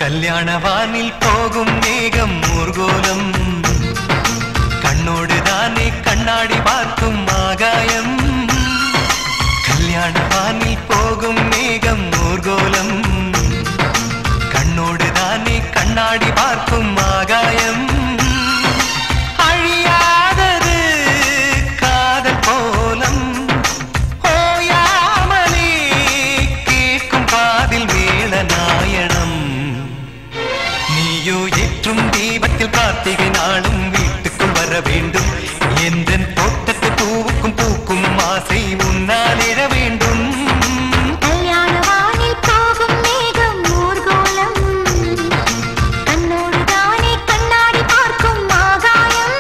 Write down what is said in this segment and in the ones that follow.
கல்யாணவானில் போகும் மேகம் ஊர்கோலம் கண்ணோடுதானே கண்ணாடி பார்க்கும் ஆகாயம் கல்யாணவானில் போகும் மேகம் ஊர்கோலம் கண்ணோடுதானே கண்ணாடி பார்க்கும் ஆகாயம் அழியாதது காதல் கோலம் ஓயாமலே கேட்கும் காதில் வேளநாயனம் நீயோ ஏற்றும் தீபத்தில் கார்த்திகை நாளும் வீட்டுக்குள் வர வேண்டும் எந்தன் தோட்டத்து பூவுக்கும் பூக்கும் ஆசை உன்னால் எழ வேண்டும் கல்யாணவானில் போகும் மேகம் ஊர்கோலம் கண்ணோடு தானே கண்ணாடி பார்க்கும் ஆகாயம்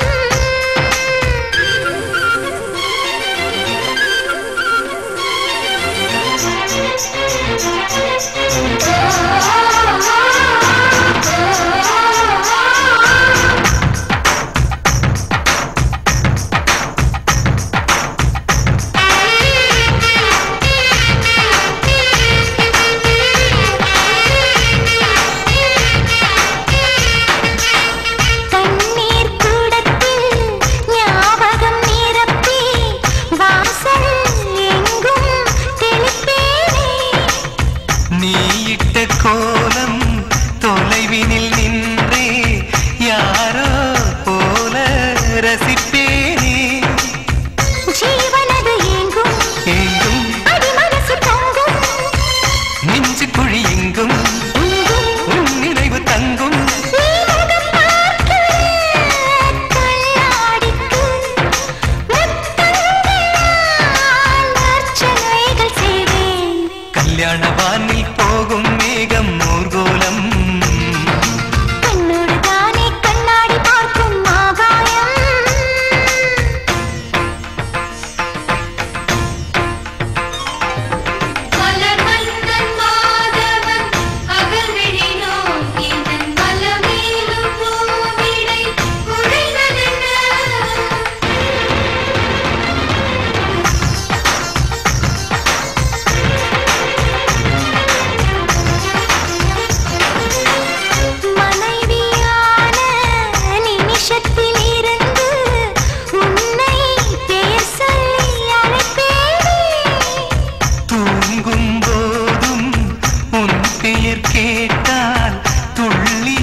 கோலம் தொலைவினில் நின்றே யாரோ போல ரசிப்பேனே ஜீவனது எங்கும் எங்கும் அடிமனசு தங்கும் நெஞ்சு குழி எங்கும் உன் நினைவு தங்கும் கல்யாணவானில் போகும் மேகம் ஊர்கோலம் கண்ணோடு தானே கண்ணாடி பார்க்கும் ஆகாயம் மலர் மன்னன் மாதவன் அகல் விழி நோக்கி தன் மலமேலும் பூவிடை குழைந்ததென்ன கேட்டால் துள்ளி